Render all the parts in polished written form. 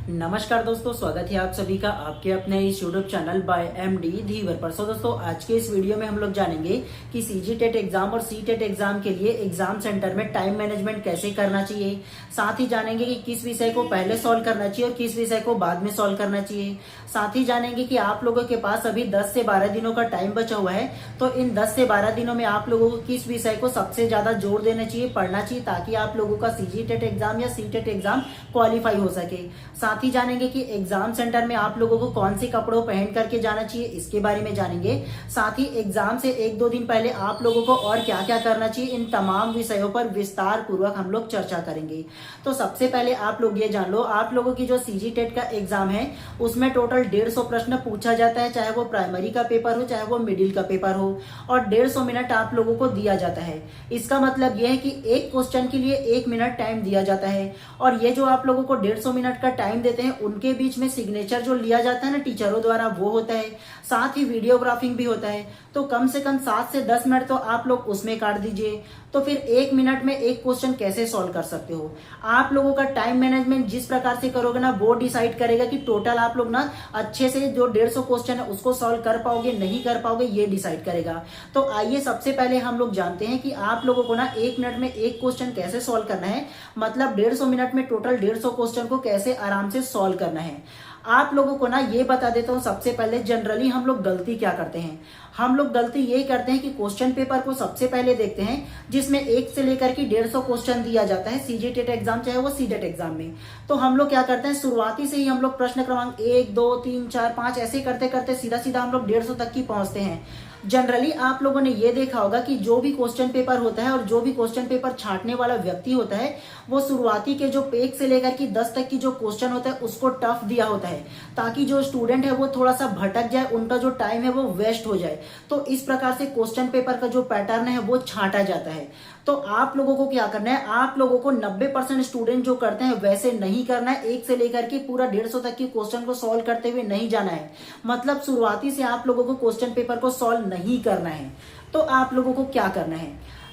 नमस्कार दोस्तों, स्वागत है आप सभी का आपके अपने इस यूट्यूब चैनल बाय एमडी धीवर पर। दोस्तों आज के इस वीडियो में हम लोग जानेंगे कि सीजी टेट एग्जाम और सी टेट एग्जाम के लिए एग्जाम सेंटर में टाइम मैनेजमेंट कैसे करना चाहिए। साथ ही जानेंगे कि किस विषय को पहले सॉल्व करना चाहिए और किस विषय को बाद में सॉल्व करना चाहिए। साथ ही जानेंगे कि आप लोगों के पास अभी 10 से 12 दिनों का टाइम बचा हुआ है, तो इन 10 से 12 दिनों में आप लोगों को किस विषय को सबसे ज्यादा जोर देना चाहिए, पढ़ना चाहिए, ताकि आप लोगों का सीजी टेट एग्जाम या सी टेट एग्जाम क्वालिफाई हो सके। साथ ही जानेंगे कि एग्जाम सेंटर में आप लोगों को कौन से कपड़ों पहन करके जाना चाहिए, इसके बारे में जानेंगे। साथ ही एग्जाम से 1-2 दिन पहले आप लोगों को और क्या क्या करना चाहिए, इन तमाम विषयों पर विस्तार पूर्वक हम लोग चर्चा करेंगे। तो सबसे पहले आप लोग ये जान लो, आप लोगों की जो सीजी टेट का एग्जाम है उसमें टोटल 150 प्रश्न पूछा जाता है, चाहे वो प्राइमरी का पेपर हो चाहे वो मिडिल का पेपर हो, और 150 मिनट आप लोगों को दिया जाता है। इसका मतलब यह है कि एक क्वेश्चन के लिए 1 मिनट टाइम दिया जाता है, और ये जो आप लोगों को 150 मिनट का टाइम देते हैं उनके बीच में सिग्नेचर जो लिया जाता है ना टीचरों द्वारा, वो होता है। साथ ही वीडियोग्राफिंग भी होता है, तो कम से कम 7 से 10 मिनट तो आप लोग उसमें काट दीजिए। तो फिर 1 मिनट में एक क्वेश्चन कैसे सॉल्व कर सकते हो। आप लोगों का टाइम मैनेजमेंट जिस प्रकार से करोगे ना, वो डिसाइड करेगा कि टोटल आप लोग ना अच्छे से जो 150 क्वेश्चन है उसको सॉल्व कर पाओगे नहीं कर पाओगे, ये डिसाइड करेगा। तो आइए सबसे पहले हम लोग जानते हैं कि आप लोगों को ना 1 मिनट में एक क्वेश्चन कैसे सॉल्व करना है, मतलब 150 मिनट में टोटल 150 क्वेश्चन को कैसे आराम से सॉल्व करना है। आप लोगों को ना ये बता देता हूं सबसे पहले, जनरली हम लोग गलती क्या करते हैं। हम लोग गलती ये करते हैं कि क्वेश्चन पेपर को सबसे पहले देखते हैं जिसमें 1 से लेकर के 150 क्वेश्चन दिया जाता है, सीजी टेट एग्जाम चाहे वो सी टेट एग्जाम में। तो हम लोग क्या करते हैं, शुरुआती से ही हम लोग प्रश्न क्रमांक 1, 2, 3, 4, 5 ऐसे करते करते सीधा सीधा हम लोग 150 तक की पहुंचते हैं। जनरली आप लोगों ने ये देखा होगा कि जो भी क्वेश्चन पेपर होता है और जो भी क्वेश्चन पेपर छांटने वाला व्यक्ति होता है, वो शुरुआती के जो 1 से लेकर के 10 तक की जो क्वेश्चन होता है उसको टफ दिया होता है, ताकि जो स्टूडेंट है वो थोड़ा सा भटक जाए, उनका जो टाइम है वो वेस्ट हो जाए। तो इस प्रकार से क्वेश्चन पेपर का जो पैटर्न है वो छांटा जाता है। तो आप लोगों को क्या करना है, आप लोगों को 90% स्टूडेंट जो करते हैं वैसे नहीं करना है। 1 से लेकर के पूरा 150 तक की क्वेश्चन को सॉल्व करते हुए नहीं जाना है, मतलब शुरुआती से आप लोगों को क्वेश्चन पेपर को सॉल्व नहीं करना है। तो आप लोगों को क्या करना है,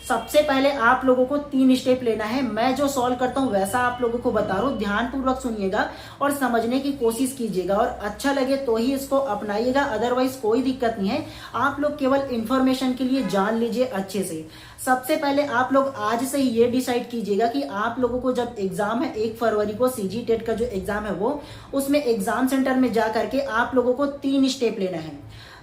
सबसे पहले आप लोगों को 3 स्टेप लेना है। मैं जो सॉल्व करता हूं वैसा आप लोगों को बता रहा हूं, ध्यान पूर्वक सुनिएगा और समझने की कोशिश कीजिएगा, और अच्छा लगे तो ही इसको अपनाइएगा, अदरवाइज कोई दिक्कत नहीं है। आप लोग केवल इंफॉर्मेशन के लिए जान लीजिए अच्छे से। सबसे पहले आप लोग आज से ही ये डिसाइड कीजिएगा कि आप लोगों को जब एग्जाम है 1 फरवरी को सीजी टेट का जो एग्जाम है वो, उसमें एग्जाम सेंटर में जा करके आप लोगों को 3 स्टेप लेना है।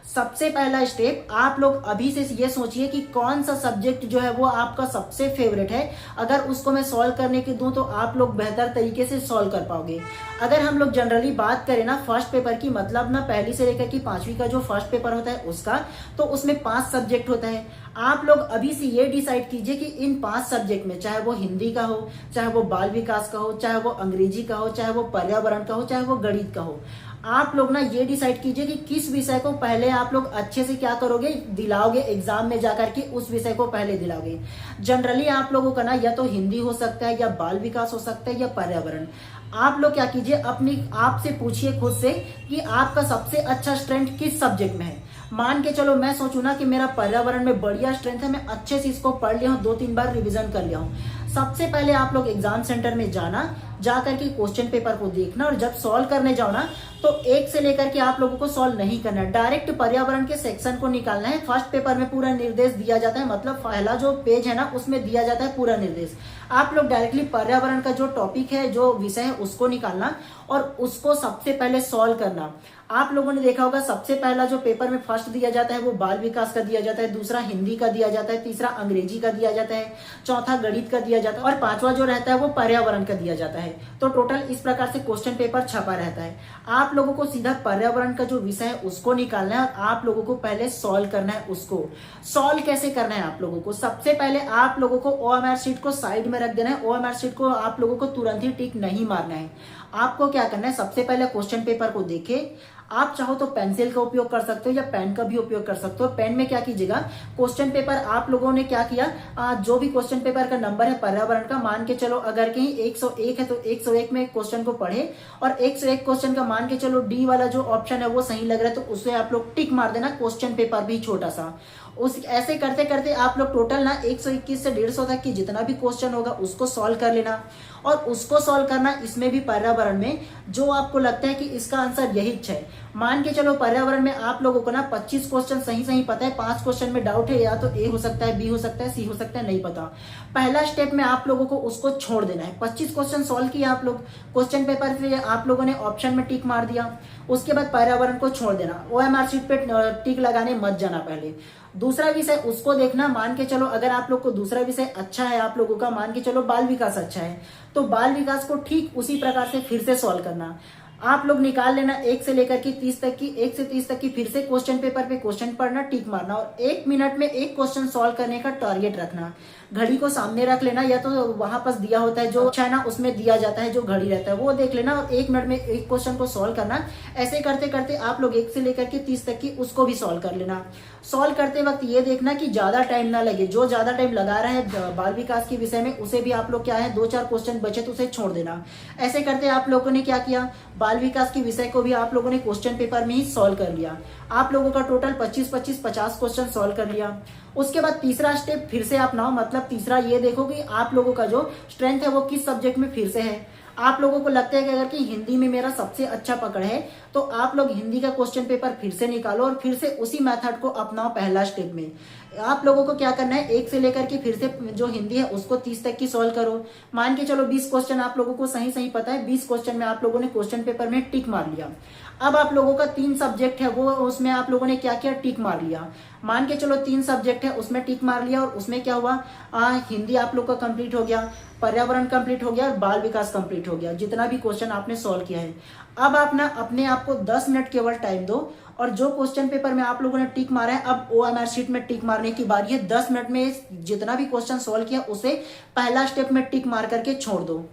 सबसे पहला स्टेप, आप लोग अभी से ये सोचिए कि कौन सा सब्जेक्ट जो है वो आपका सबसे फेवरेट है। अगर उसको मैं सॉल्व करने के दूं तो आप लोग बेहतर तरीके से सॉल्व कर पाओगे। अगर हम लोग जनरली बात करें ना फर्स्ट पेपर की, मतलब ना पहली से लेकर की 5वीं का जो फर्स्ट पेपर होता है उसका, तो उसमें 5 सब्जेक्ट होता है। आप लोग अभी से ये डिसाइड कीजिए कि इन 5 सब्जेक्ट में, चाहे वो हिंदी का हो, चाहे वो बाल विकास का हो, चाहे वो अंग्रेजी का हो, चाहे वो पर्यावरण का हो, चाहे वो गणित का हो, आप लोग ना ये डिसाइड कीजिए कि किस विषय को पहले आप लोग अच्छे से क्या करोगे, दिलाओगे एग्जाम में जाकर के, उस विषय को पहले दिलाओगे। जनरली आप लोगों का ना या तो हिंदी हो सकता है, या बाल विकास हो सकता है, या पर्यावरण। आप लोग क्या कीजिए, अपनी आप से पूछिए खुद से कि आपका सबसे अच्छा स्ट्रेंथ किस सब्जेक्ट में है। मान के चलो मैं सोचू ना कि मेरा पर्यावरण में बढ़िया स्ट्रेंथ है, मैं अच्छे से इसको पढ़ लिया हूं, 2-3 बार रिवीजन कर लिया हूं। सबसे पहले आप लोग एग्जाम सेंटर में जाना, जाकर के क्वेश्चन पेपर को देखना, और जब सॉल्व करने जाओ ना तो 1 से लेकर के आप लोगों को सॉल्व नहीं करना है, डायरेक्ट पर्यावरण के सेक्शन को निकालना है। फर्स्ट पेपर में पूरा निर्देश दिया जाता है, मतलब पहला जो पेज है ना उसमें दिया जाता है पूरा निर्देश। आप लोग डायरेक्टली पर्यावरण का जो टॉपिक है, जो विषय है, उसको निकालना और उसको सबसे पहले सॉल्व करना। आप लोगों ने देखा होगा सबसे पहला जो पेपर में फर्स्ट दिया जाता है वो बाल विकास का दिया जाता है, दूसरा हिंदी का दिया जाता है, तीसरा अंग्रेजी का दिया जाता है, चौथा गणित का दिया जाता है, और 5वां जो रहता है वो पर्यावरण का दिया जाता है। तो टोटल इस प्रकार से क्वेश्चन पेपर छपा रहता है। आप लोगों को सीधा पर्यावरण का जो विषय है उसको निकालना है, और आप लोगों को पहले सॉल्व करना है। उसको सॉल्व कैसे करना है, आप लोगों को सबसे पहले आप लोगों को ओएमआर शीट को साइड में रख देना है। ओएमआर शीट को आप लोगों को तुरंत ही टिक नहीं मारना है। आपको क्या करना है, सबसे पहले क्वेश्चन पेपर को देखे, आप चाहो तो पेंसिल का उपयोग कर सकते हो या पेन का भी उपयोग कर सकते हो। पेन में क्या कीजिएगा, क्वेश्चन पेपर आप लोगों ने क्या किया, जो भी क्वेश्चन पेपर का नंबर है पर्यावरण का, मान के चलो अगर कहीं 101 है तो 101 में क्वेश्चन को पढ़े, और 101 क्वेश्चन का मान के चलो डी वाला जो ऑप्शन है वो सही लग रहा है तो उससे आप लोग टिक मार देना। क्वेश्चन पेपर भी छोटा सा, उस ऐसे करते करते आप लोग टोटल ना 121 से 150 तक की जितना भी क्वेश्चन होगा उसको सॉल्व कर लेना। और उसको सॉल्व करना इसमें भी पर्यावरण में, जो आपको लगता है कि इसका आंसर यही है। मान के चलो पर्यावरण में आप लोगों को ना 25 क्वेश्चन सही पता है, 5 क्वेश्चन में डाउट है, या तो ए हो सकता है, बी हो सकता है, सी हो सकता है, नहीं पता। पहला स्टेप में आप लोगों को उसको छोड़ देना है। 25 क्वेश्चन सॉल्व किया आप लोग, क्वेश्चन पेपर पे आप लोगों ने ऑप्शन में टिक मार दिया, उसके बाद पर्यावरण को छोड़ देना। OMR शीट पे टिक लगाने मत जाना। पहले दूसरा विषय उसको देखना। मान के चलो अगर आप लोग को दूसरा विषय अच्छा है, आप लोगों का मान के चलो बाल विकास अच्छा है, तो बाल विकास को ठीक उसी प्रकार से फिर से सॉल्व करना। आप लोग निकाल लेना 1 से लेकर के 30 तक की, 1 से 30 तक की फिर से क्वेश्चन पेपर पे क्वेश्चन पढ़ना, टिक मारना, और 1 मिनट में एक क्वेश्चन सॉल्व करने का टारगेट रखना। घड़ी को सामने रख लेना, या तो वहां पास दिया होता है जो अच्छा है ना, उसमें दिया जाता है जो घड़ी रहता है, वो देख लेना, और 1 मिनट में एक क्वेश्चन को सॉल्व करना। ऐसे करते करते आप लोग 1 से लेकर के 30 तक की उसको भी सॉल्व कर लेना। सॉल्व करते वक्त ये देखना कि ज्यादा टाइम ना लगे। जो ज्यादा टाइम लगा रहा है बाल विकास के विषय में, उसे भी आप लोग क्या है 2-4 क्वेश्चन बचे तो उसे छोड़ देना। ऐसे करते आप लोगों ने क्या किया, बाल विकास के विषय को भी आप लोगों ने क्वेश्चन पेपर में ही सॉल्व कर लिया। आप लोगों का टोटल 25-25-50 क्वेश्चन सॉल्व कर लिया। उसके बाद तीसरा स्टेप फिर से अपनाओ। मतलब तीसरा ये देखो कि आप लोगों का जो स्ट्रेंथ है वो किस सब्जेक्ट में फिर से है। आप लोगों को लगता है कि अगर कि हिंदी में मेरा सबसे अच्छा पकड़ है, तो आप लोग हिंदी का क्वेश्चन पेपर फिर से निकालो और फिर से उसी मेथड को अपनाओ। पहला स्टेप में आप लोगों को क्या करना है, 1 से लेकर के फिर से जो हिंदी है उसको 30 तक की सॉल्व करो। मान के चलो 20 क्वेश्चन आप लोगों को सही पता है, 20 क्वेश्चन में आप लोगों ने क्वेश्चन पेपर में टिक मार लिया। अब आप लोगों का 3 सब्जेक्ट है, वो उसमें आप लोगों ने क्या किया, टिक मार लिया। मान के चलो 3 सब्जेक्ट है, उसमें टिक मार लिया, और उसमें क्या हुआ, हिंदी आप लोग का कंप्लीट हो गया, पर्यावरण कंप्लीट हो गया, और बाल विकास कंप्लीट हो गया, जितना भी क्वेश्चन आपने सॉल्व किया है। अब आप ना अपने आप को 10 मिनट केवल टाइम दो, और जो क्वेश्चन पेपर में आप लोगों ने टिक मारा है, अब OMR शीट में टिक मारने की बारी है। 10 मिनट में जितना भी क्वेश्चन सॉल्व किया उसे पहला स्टेप में टिक मार करके छोड़ दो।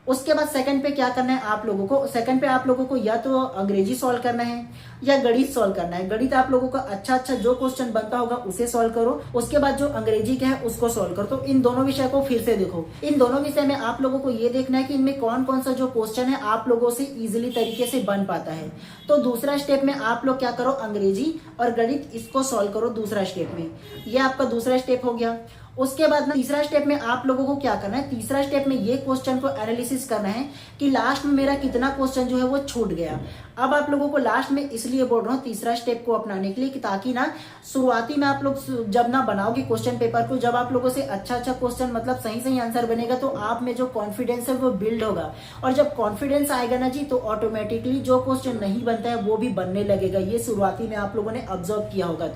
उसके बाद सेकंड पे क्या करना है आप लोगों को, सेकंड पे आप लोगों को या तो अंग्रेजी सॉल्व करना है या गणित सॉल्व करना है। गणित आप लोगों का अच्छा जो क्वेश्चन बनता होगा उसे सॉल्व करो, उसके बाद जो अंग्रेजी का है उसको सॉल्व करो। तो इन दोनों विषय को फिर से देखो। इन दोनों विषय में आप लोगों को ये देखना है कि इनमें कौन कौन सा जो क्वेश्चन है आप लोगों से इजिली तरीके से बन पाता है। तो दूसरा स्टेप में आप लोग क्या करो, अंग्रेजी और गणित इसको सॉल्व करो दूसरा स्टेप में। ये आपका दूसरा स्टेप हो गया। उसके बाद ना तीसरा स्टेप में आप लोगों को क्या करना है, तीसरा स्टेप में ये क्वेश्चन को एनालिसिस करना है कि लास्ट में मेरा कितना क्वेश्चन जो है वो छूट गया। अब आप लोगों को लास्ट में इसलिए बोल रहा हूँ तीसरा स्टेप को अपनाने के लिए कि ताकि ना शुरुआती में आप लोग जब ना बनाओगे क्वेश्चन पेपर को, जब आप लोगों से अच्छा क्वेश्चन मतलब सही आंसर बनेगा, तो आप में जो कॉन्फिडेंस है वो बिल्ड होगा। और जब कॉन्फिडेंस आएगा ना जी, तो ऑटोमेटिकली जो क्वेश्चन नहीं बनता है वो भी बनने लगेगा। ये शुरुआती में आप लोगों ने ऑब्जर्व किया होगा।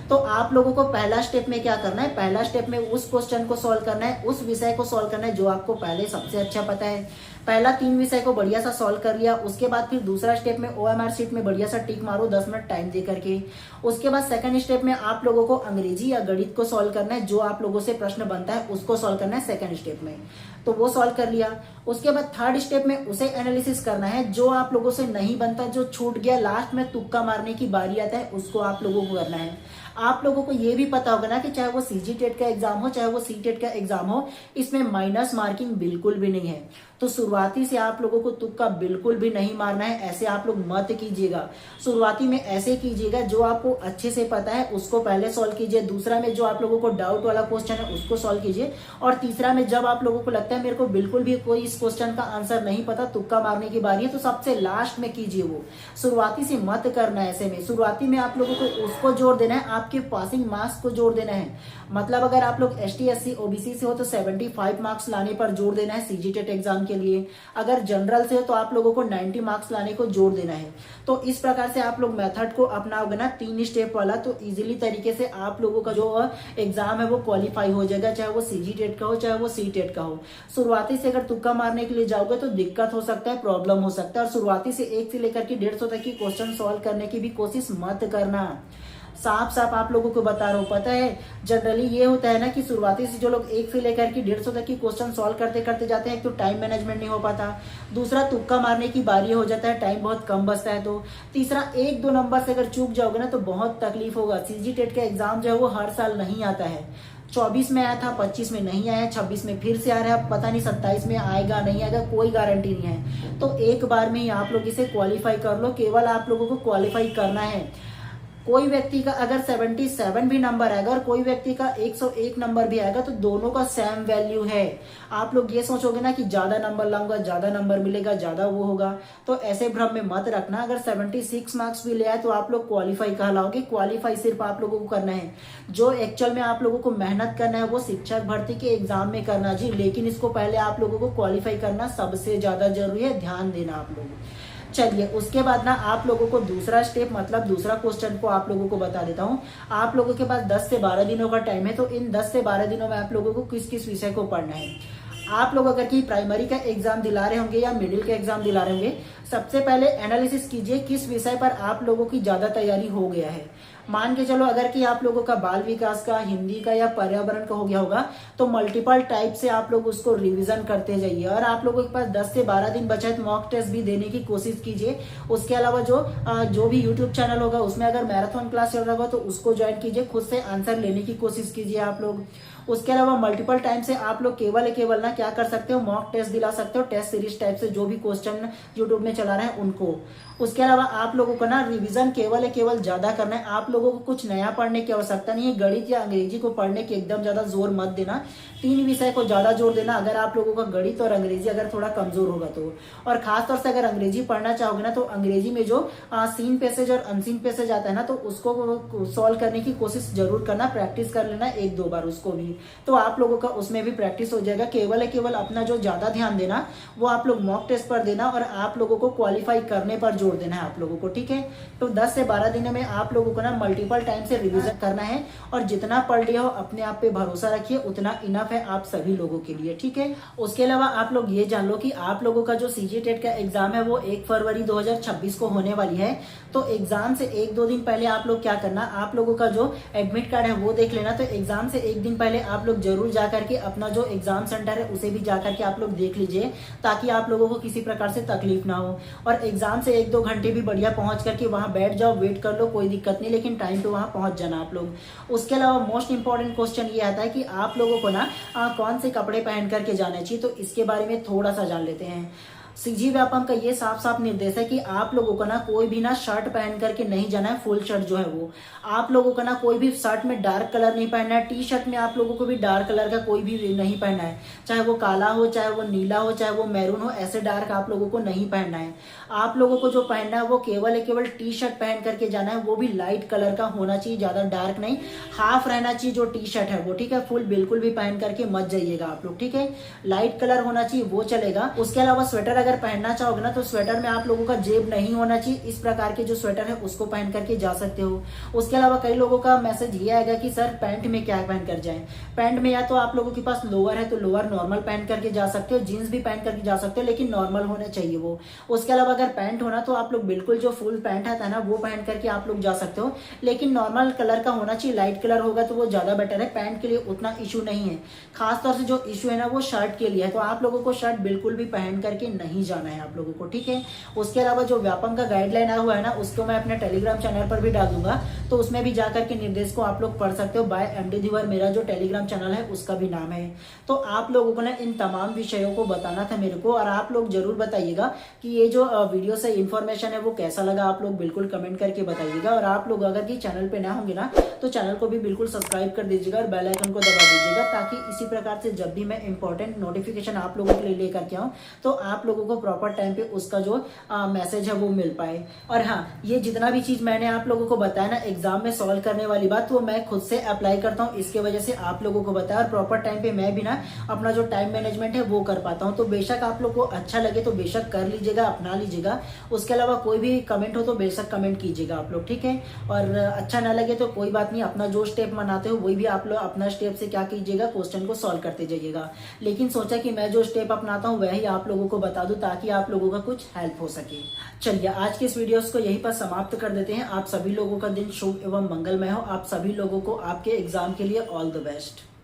तो आप लोगों को पहला स्टेप में क्या करना है, पहला स्टेप में उस क्वेश्चन को सॉल्व करना है, उस विषय को सॉल्व करना है जो आपको पहले सबसे अच्छा पता है। पहला 3 विषय को बढ़िया सा सॉल्व कर लिया। उसके बाद फिर दूसरा स्टेप में OMR शीट में बढ़िया सा टिक मारो 10 मिनट टाइम दे करके। उसके बाद सेकंड स्टेप में आप लोगों को अंग्रेजी या गणित को सॉल्व करना है, जो आप लोगों से प्रश्न बनता है उसको सॉल्व करना है सेकंड स्टेप में। तो वो सॉल्व कर लिया। उसके बाद थर्ड स्टेप में उसे एनालिसिस करना है, जो आप लोगों से नहीं बनता, जो छूट गया, लास्ट में तुक्का मारने की बारी आता है, उसको आप लोगों को करना है। आप लोगों को ये भी पता होगा ना कि चाहे वो CG टेट का एग्जाम हो, चाहे वो CTET का एग्जाम हो, इसमें माइनस मार्किंग बिल्कुल भी नहीं है। तो शुरुआती से आप लोगों को तुक्का बिल्कुल भी नहीं मारना है। ऐसे आप लोग मत कीजिएगा। शुरुआती में ऐसे कीजिएगा, जो आपको अच्छे से पता है उसको पहले सॉल्व कीजिए। दूसरा में जो आप लोगों को डाउट वाला क्वेश्चन है उसको सॉल्व कीजिए। और तीसरा में जब आप लोगों को लगता है मेरे को बिल्कुल भी कोई इस क्वेश्चन का आंसर नहीं पता, तुक्का मारने की बारी है, तो सबसे लास्ट में कीजिए वो। शुरुआती से मत करना है। ऐसे में शुरुआती में आप लोगों को उसको जोड़ देना है, आपके पासिंग मार्क्स को जोड़ देना है। मतलब अगर आप लोग ST SC OBC से हो तो 75 मार्क्स लाने पर जोड़ देना है CG टेट एग्जाम के लिए। अगर जनरल से हो तो आप लोगों को 90 मार्क्स लाने को जोड़ देना है। तो इस प्रकार से आप लोग मेथड को अपनाओगे ना 3 स्टेप वाला, तो इजीली तरीके से आप लोगों का जो एग्जाम है वो क्वालिफाई हो जाएगा, चाहे वो CG टेट का हो चाहे वो CTET का हो। शुरुआती से अगर तुक्का मारने के लिए जाओगे तो दिक्कत हो सकता है, प्रॉब्लम हो सकता है। और शुरुआती से 1 से लेकर के 150 तक की क्वेश्चन सॉल्व करने की भी कोशिश मत करना। साफ आप लोगों को बता रहा हूँ। पता है जनरली ये होता है ना कि शुरुआती से जो लोग 1 से लेकर के 150 तक की क्वेश्चन सॉल्व करते करते जाते हैं, एक तो टाइम मैनेजमेंट नहीं हो पाता, दूसरा तुक्का मारने की बारी हो जाता है, टाइम बहुत कम बचता है, तो तीसरा 1-2 नंबर से अगर चूक जाओगे ना तो बहुत तकलीफ होगा। CG टेट का एग्जाम जो है वो हर साल नहीं आता है। 24 में आया था, 25 में नहीं आया, 26 में फिर से आ रहा है, पता नहीं 27 में आएगा नहीं आएगा, कोई गारंटी नहीं है। तो एक बार में ही आप लोग इसे क्वालिफाई कर लो। केवल आप लोगों को क्वालिफाई करना है। कोई व्यक्ति का अगर 77 भी नंबर आएगा और कोई व्यक्ति का 101 नंबर भी आएगा तो दोनों का सेम वैल्यू है। आप लोग ये सोचोगे ना कि ज्यादा नंबर लाऊंगा, ज्यादा नंबर मिलेगा, ज्यादा वो होगा, तो ऐसे भ्रम में मत रखना। अगर 76 मार्क्स भी ले आए तो आप लोग क्वालिफाई कहलाओगे। क्वालिफाई सिर्फ आप लोगों को करना है, जो एक्चुअल में आप लोगों को मेहनत करना है वो शिक्षक भर्ती के एग्जाम में करना जी, लेकिन इसको पहले आप लोगों को क्वालिफाई करना सबसे ज्यादा जरूरी है, ध्यान देना आप लोग। चलिए उसके बाद ना आप लोगों को दूसरा स्टेप मतलब दूसरा क्वेश्चन को आप लोगों को बता देता हूं। आप लोगों के पास 10 से 12 दिनों का टाइम है, तो इन 10 से 12 दिनों में आप लोगों को किस किस विषय को पढ़ना है। आप लोग अगर कि प्राइमरी का एग्जाम दिला रहे होंगे या मिडिल का एग्जाम दिला रहे होंगे, सबसे पहले एनालिसिस कीजिए किस विषय पर आप लोगों की ज्यादा तैयारी हो गया है। मान के चलो अगर कि आप लोगों का बाल विकास का, हिंदी का या पर्यावरण का हो गया होगा, तो मल्टीपल टाइप से आप लोग उसको रिवीजन करते जाइए। और आप लोगों के पास 10 से 12 दिन बचा है तो मॉक टेस्ट भी देने की कोशिश कीजिए। उसके अलावा जो भी यूट्यूब चैनल होगा उसमें अगर मैराथन क्लास चल रहा होगा तो उसको ज्वाइन कीजिए, खुद से आंसर लेने की कोशिश कीजिए आप लोग। उसके अलावा मल्टीपल टाइम से आप लोग केवल ना क्या कर सकते हो, मॉक टेस्ट दिला सकते हो, टेस्ट सीरीज टाइप से जो भी क्वेश्चन यूट्यूब में चला रहे हैं उनको। उसके अलावा आप लोगों को ना रिवीजन केवल ज्यादा करना है। आप लोगों को कुछ नया पढ़ने की आवश्यकता नहीं है। गणित या अंग्रेजी को पढ़ने की एकदम ज्यादा जोर मत देना, 3 विषय को ज्यादा जोर देना। अगर आप लोगों का गणित और अंग्रेजी अगर थोड़ा कमजोर होगा तो, और खासतौर से अगर अंग्रेजी पढ़ना चाहोगे ना तो अंग्रेजी में जो सीन पैसेज और अनसीन पैसेज आता है ना, तो उसको सॉल्व करने की कोशिश जरूर करना, प्रैक्टिस कर लेना 1-2 बार उसको भी, तो आप लोगों का उसमें भी प्रैक्टिस हो जाएगा। केवल अपना जो ज्यादा ध्यान देना वो आप लोग मॉक टेस्ट पर देना और आप लोगों को क्वालिफाई करने पर जोर देना है आप लोगों को, ठीक है। तो 10 से 12 दिनों में आप लोगों को ना मल्टीपल टाइम से रिवीजन करना है और जितना पढ़ लिया हो अपने आप पे भरोसा रखिए, उतना इनफ है आप सभी लोगों के लिए, ठीक है। उसके अलावा आप लोग ये जान लो कि आप लोगों का जो सीजी टेट का एग्जाम है वो 1 फरवरी 2026 को होने वाली है। तो एग्जाम से 1-2 दिन पहले आप लोग क्या करना, आप लोगों का जो एडमिट कार्ड है वो देख लेना। तो एग्जाम से 1 दिन पहले आप लोग जरूर जाकर के अपना जो एग्जाम सेंटर है उसे भी जाकर के आप लोग देख लीजिए, ताकि आप लोगों को किसी प्रकार से तकलीफ ना हो। और एग्जाम से 1-2 घंटे भी बढ़िया पहुंच करके वहां बैठ जाओ, वेट कर लो, कोई दिक्कत नहीं, लेकिन टाइम पे वहां पहुंच जाना आप लोग। उसके अलावा मोस्ट इंपॉर्टेंट क्वेश्चन ये आता है कि आप लोगों को ना कौन से कपड़े पहन करके जाना चाहिए, तो इसके बारे में थोड़ा सा जान लेते हैं। सीजी व्यापम का ये साफ साफ निर्देश है कि आप लोगों को ना कोई भी ना शर्ट पहन करके नहीं जाना है, फुल शर्ट जो है वो। आप लोगों को ना कोई भी शर्ट में डार्क कलर नहीं पहनना है, टी शर्ट में आप लोगों को भी डार्क कलर का कोई भी नहीं पहनना है, चाहे वो काला हो, चाहे वो नीला हो, चाहे वो मैरून हो, ऐसे डार्क आप लोगों को नहीं पहनना है। आप लोगों को जो पहनना है वो केवल टी शर्ट पहन करके जाना है, वो भी लाइट कलर का होना चाहिए, ज्यादा डार्क नहीं, हाफ रहना चाहिए जो टी शर्ट है वो, ठीक है। फुल बिल्कुल भी पहन करके मत जाइएगा आप लोग, ठीक है। लाइट कलर होना चाहिए वो चलेगा। उसके अलावा स्वेटर अगर पहनना चाहोगे ना तो स्वेटर में आप लोगों का जेब नहीं होना चाहिए, इस प्रकार के जो स्वेटर है उसको पहन करके जा सकते हो। उसके अलावा कई लोगों का मैसेज ये आएगा कि सर पैंट में क्या पहन कर जाएं। पैंट में या तो आप लोगों के पास लोअर है तो लोअर नॉर्मल पहन करके जा सकते हो, जीन्स भी पहन करके जा सकते हो, लेकिन नॉर्मल होना चाहिए वो। उसके अलावा अगर पैंट होना तो आप लोग बिल्कुल जो फुल पैंट आता है ना वो पहन करके आप लोग जा सकते हो, लेकिन नॉर्मल कलर का होना चाहिए, लाइट कलर होगा तो वो ज्यादा बेटर है। पैंट के लिए उतना इशू नहीं है, खासतौर से जो इशू है ना वो शर्ट के लिए है, तो आप लोगों को शर्ट बिल्कुल भी पहन करके नहीं जाना है आप लोगों को, ठीक है। उसके अलावा जो व्यापम का गाइडलाइन आया हुआ है ना उसको मैं अपने टेलीग्राम चैनल पर भी डाल दूंगा, तो उसमें भी जाकर के निर्देश को आप लोग पढ़ सकते हो। बाय एमडी धीवर मेरा जो टेलीग्राम चैनल है उसका भी नाम है। तो आप लोगों को ना इन तमाम विषयों को बताना था मेरे को, और आप लोग जरूर बताइएगा कि ये जो वीडियो से इन्फॉर्मेशन है वो कैसा लगा, आप लोग बिल्कुल कमेंट करके बताइएगा। और आप लोग अगर कि चैनल पे ना होंगे ना तो चैनल को भी बिल्कुल सब्सक्राइब कर दीजिएगा और बेल आइकन को दबा दीजिएगा, ताकि इसी प्रकार से जब भी मैं इंपॉर्टेंट नोटिफिकेशन आप लोगों के लिए लेकर के आऊँ तो आप लोगों को प्रॉपर टाइम पे उसका जो मैसेज है वो मिल पाए। और हाँ, ये जितना भी चीज मैंने आप लोगों को बताया ना एग्जाम में सॉल्व करने वाली बात, वो मैं खुद से अप्लाई करता हूँ, इसके वजह से आप लोगों को बताया, और प्रॉपर टाइम पे मैं भी ना अपना जो टाइम मैनेजमेंट है वो कर पाता हूँ। तो बेशक आप लोग को अच्छा लगे तो बेशक कर लीजिएगा, अपना लीजिएगा। उसके अलावा कोई भी कमेंट हो तो बेशक कमेंट कीजिएगा आप लोग, ठीक है। और अच्छा ना लगे तो कोई बात नहीं, अपना जो स्टेप मनाते हो वही भी आप लोग अपना स्टेप से क्या कीजिएगा, क्वेश्चन को सॉल्व करते जाइएगा। लेकिन सोचा कि मैं जो स्टेप अपनाता हूँ वही आप लोगों को बता दूं, ताकि आप लोगों का कुछ हेल्प हो सके। चलिए आज के इस वीडियोस को यहीं पर समाप्त कर देते हैं। आप सभी लोगों का दिन शुभ एवं मंगलमय हो। आप सभी लोगों को आपके एग्जाम के लिए ऑल द बेस्ट।